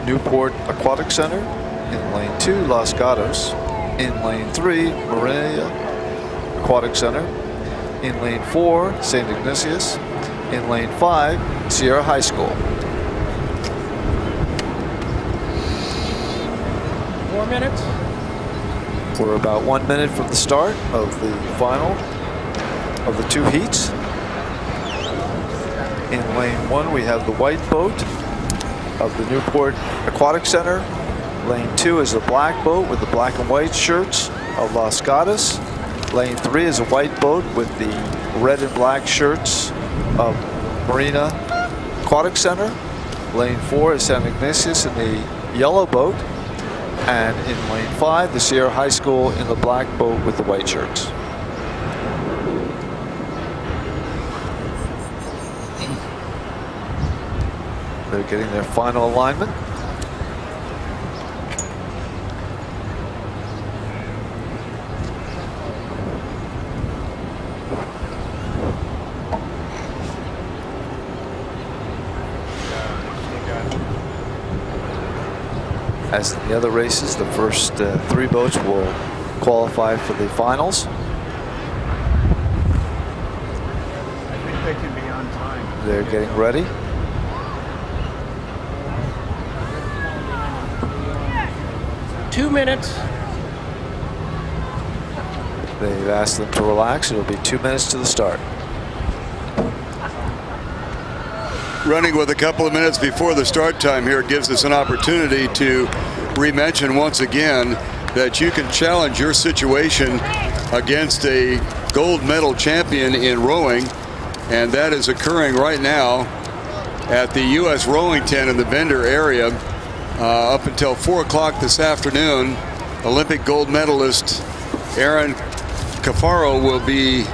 Newport Aquatic Center. In lane 2, Los Gatos. In lane 3, Marina Aquatic Center. In lane 4, St. Ignatius. In lane 5, Serra High School. 4 minutes. We're about 1 minute from the start of the final of the 2 heats. In lane 1, we have the white boat of the Newport Aquatic Center. Lane 2 is the black boat with the black and white shirts of Los Gatos. Lane 3 is a white boat with the red and black shirts of Marina Aquatic Center. Lane 4 is St. Ignatius in the yellow boat. And in lane 5, the Serra High School in the black boat with the white shirts. They're getting their final alignment. As in the other races, the first 3 boats will qualify for the finals. I think they can be on time. They're getting ready. Two minutes. They've asked them to relax. It'll be 2 minutes to the start. Running with a couple of minutes before the start time here gives us an opportunity to re-mention once again that you can challenge your situation against a gold medal champion in rowing, and that is occurring right now at the U.S. rowing tent in the vendor area. Up until 4 o'clock this afternoon, Olympic gold medalist Erin Cafaro will be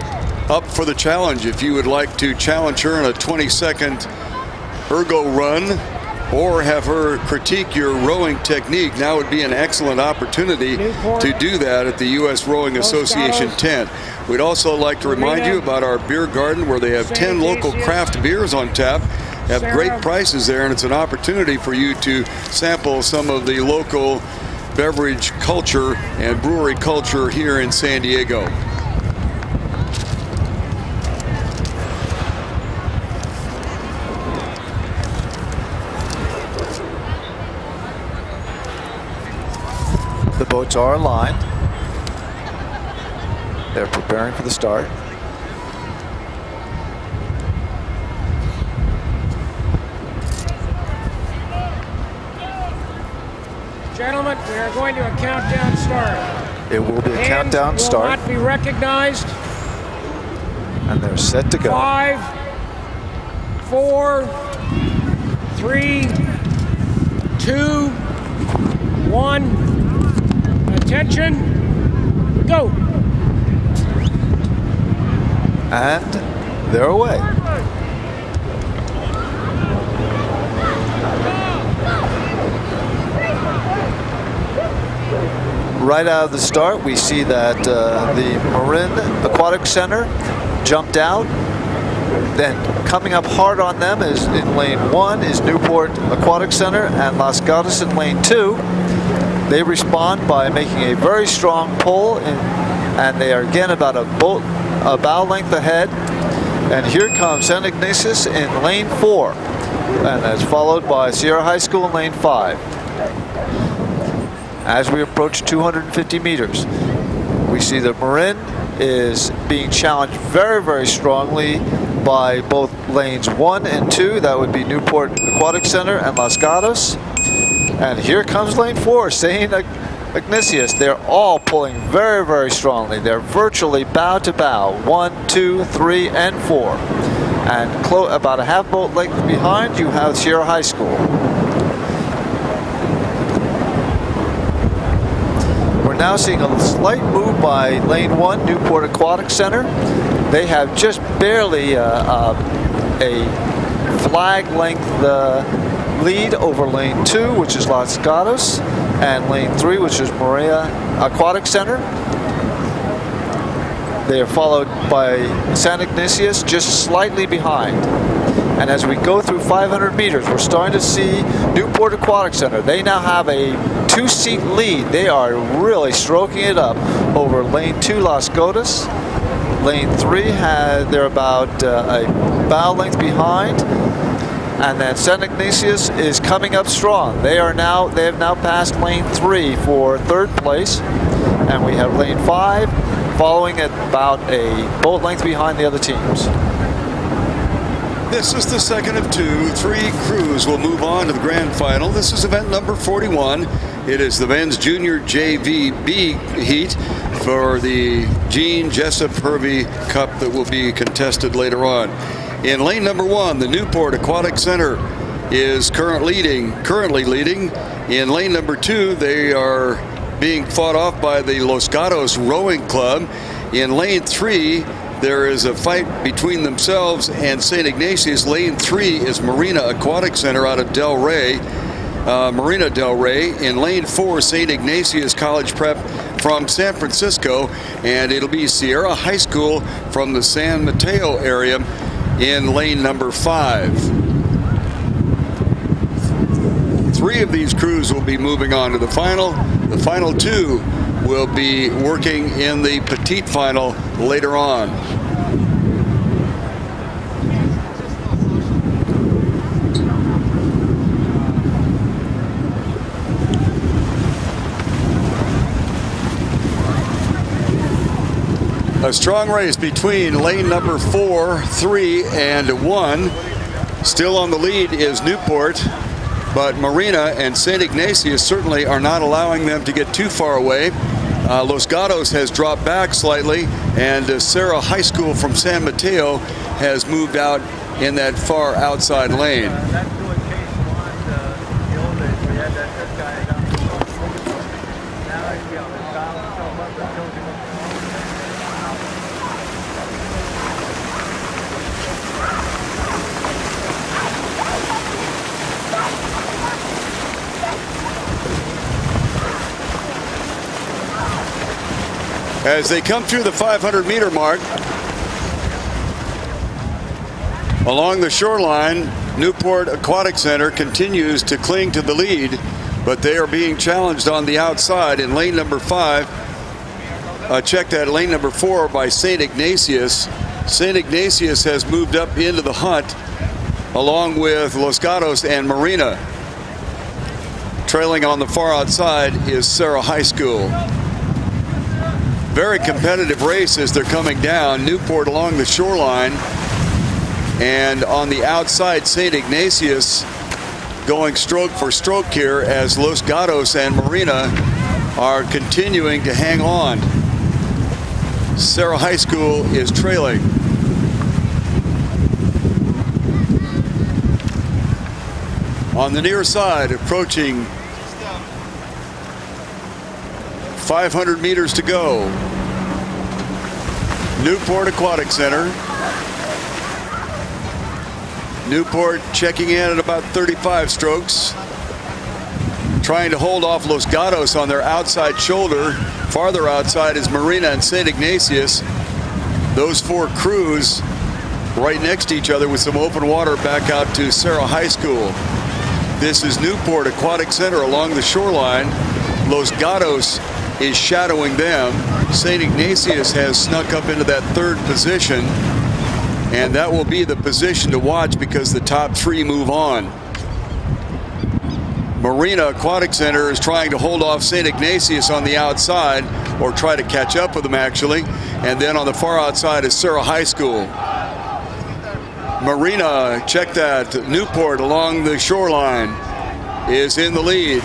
up for the challenge. If you would like to challenge her in a 20-second ergo run or have her critique your rowing technique, now would be an excellent opportunity to do that at the U.S. Rowing Association tent. We'd also like to remind you about our beer garden, where they have 10 local craft beers on tap, have great prices there, and it's an opportunity for you to sample some of the local beverage culture and brewery culture here in San Diego. The boats are aligned. They're preparing for the start. Gentlemen, we are going to a countdown start. It will be a countdown start. Will not be recognized. And they're set to go. 5, 4, 3, 2, 1. Attention, go. And they're away. Right out of the start, we see that the Marina Aquatic Center jumped out. Then coming up hard on them is in lane 1 is Newport Aquatic Center and Los Gatos in lane 2. They respond by making a very strong pull, and they are again about a bow length ahead. And here comes St. Ignatius in lane 4, and that's followed by Serra High School in lane 5. As we approach 250 meters, we see that Marin is being challenged very, very strongly by both lanes 1 and 2. That would be Newport Aquatic Center and Los Gatos. And here comes lane 4, St. Ignatius. They're all pulling very, very strongly. They're virtually bow to bow. 1, 2, 3, and 4. And about a half boat length behind, you have Serra High School. We're now seeing a slight move by lane 1, Newport Aquatic Center. They have just barely a flag length lead over lane 2, which is Los Gatos, and lane 3, which is Marina Aquatic Center. They are followed by St. Ignatius just slightly behind. And as we go through 500 meters, we're starting to see Newport Aquatic Center. They now have a 2-seat lead. They are really stroking it up over lane 2, Los Gatos. Lane 3, they're about a bow length behind. And then St. Ignatius is coming up strong. They have now passed lane 3 for 3rd place. And we have lane 5 following at about a boat length behind the other teams. This is the second of 2. 3 crews will move on to the grand final. This is event number 41. It is the men's junior JV B heat for the Gene Jessop Hervey Cup that will be contested later on. In lane number 1, the Newport Aquatic Center is currently leading. In lane number 2, they are being fought off by the Los Gatos Rowing Club. In lane 3, there is a fight between themselves and St. Ignatius. Lane 3 is Marina Aquatic Center out of Marina Del Rey. In lane 4, St. Ignatius College Prep from San Francisco. And it'll be Serra High School from the San Mateo area in lane number 5. 3 of these crews will be moving on to the final. The final 2 will be working in the petite final later on. A strong race between lane number 4, 3, and 1. Still on the lead is Newport, but Marina and St. Ignatius certainly are not allowing them to get too far away. Los Gatos has dropped back slightly, and Serra High School from San Mateo has moved out in that far outside lane. As they come through the 500-meter mark, along the shoreline, Newport Aquatic Center continues to cling to the lead, but they are being challenged on the outside in lane number 5. Checked at lane number 4 by St. Ignatius. St. Ignatius has moved up into the hunt along with Los Gatos and Marina. Trailing on the far outside is Serra High School. Very competitive race as they're coming down. Newport along the shoreline, and on the outside St. Ignatius going stroke for stroke here as Los Gatos and Marina are continuing to hang on. Serra High School is trailing. On the near side, approaching 500 meters to go. Newport Aquatic Center. Newport checking in at about 35 strokes. Trying to hold off Los Gatos on their outside shoulder. Farther outside is Marina and St. Ignatius. Those 4 crews right next to each other with some open water back out to Serra High School. This is Newport Aquatic Center along the shoreline. Los Gatos is shadowing them. St. Ignatius has snuck up into that 3rd position, and that will be the position to watch because the top 3 move on. Marina Aquatic Center is trying to hold off St. Ignatius on the outside, or try to catch up with them actually, and then on the far outside is Serra High School. Marina, check that, Newport along the shoreline is in the lead.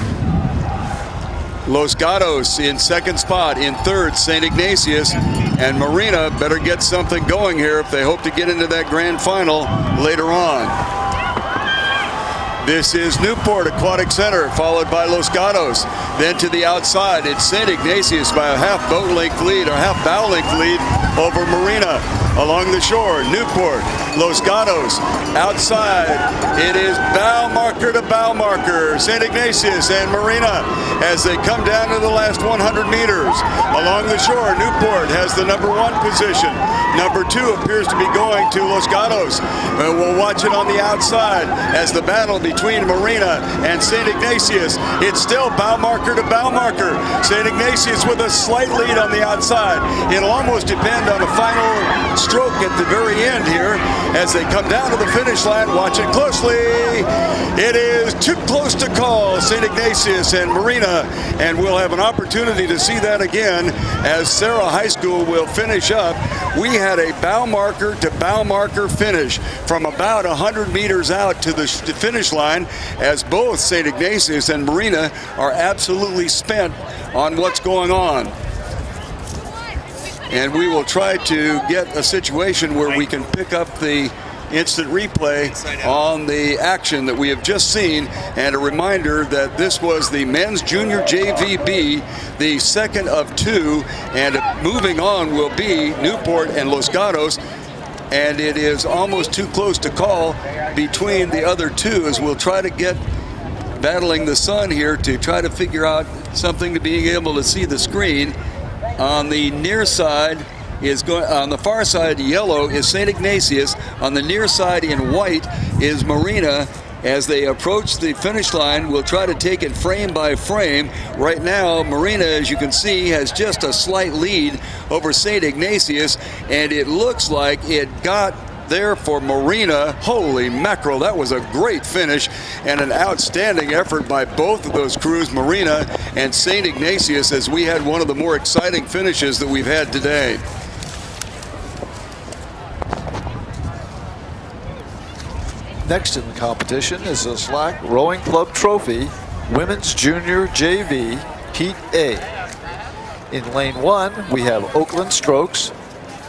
Los Gatos in 2nd spot. In 3rd, St. Ignatius. And Marina better get something going here if they hope to get into that grand final later on. This is Newport Aquatic Center, followed by Los Gatos. Then to the outside, it's St. Ignatius by a half boat length lead, or half bow length lead over Marina. Along the shore, Newport, Los Gatos. Outside, it is bow marker to bow marker, St. Ignatius and Marina as they come down to the last 100 meters. Along the shore, Newport has the #1 position. #2 appears to be going to Los Gatos. We'll watch it on the outside as the battle between Marina and St. Ignatius. It's still bow marker to bow marker. St. Ignatius with a slight lead on the outside. It'll almost depend on a final stroke at the very end here as they come down to the finish line. Watch it closely. It is too close to call, St. Ignatius and Marina, and we'll have an opportunity to see that again as Serra High School will finish up. We had a bow marker to bow marker finish from about 100 meters out to the finish line as both St. Ignatius and Marina are absolutely spent on what's going on. And we will try to get a situation where we can pick up the instant replay on the action that we have just seen. And a reminder that this was the men's junior JVB, the second of 2, and moving on will be Newport and Los Gatos. And it is almost too close to call between the other two as we'll try to get battling the sun here to try to figure out something to being able to see the screen. On the near side is going, on the far side, yellow is St. Ignatius. On the near side in white is Marina. As they approach the finish line, we'll try to take it frame by frame. Right now, Marina, as you can see, has just a slight lead over St. Ignatius, and it looks like it got there for Marina. Holy mackerel, that was a great finish and an outstanding effort by both of those crews, Marina and St. Ignatius, as we had one of the more exciting finishes that we've had today. Next in the competition is the Slack Rowing Club Trophy Women's Junior JV Heat A. In lane 1, we have Oakland Strokes.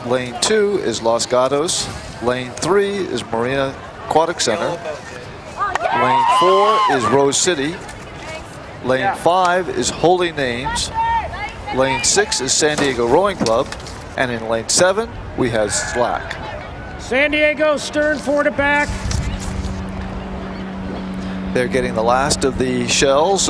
Lane 2 is Los Gatos. Lane 3 is Marina Aquatic Center. Lane 4 is Rose City. Lane 5 is Holy Names. Lane 6 is San Diego Rowing Club. And in lane 7, we have Slack. San Diego, stern forward to back. They're getting the last of the shells.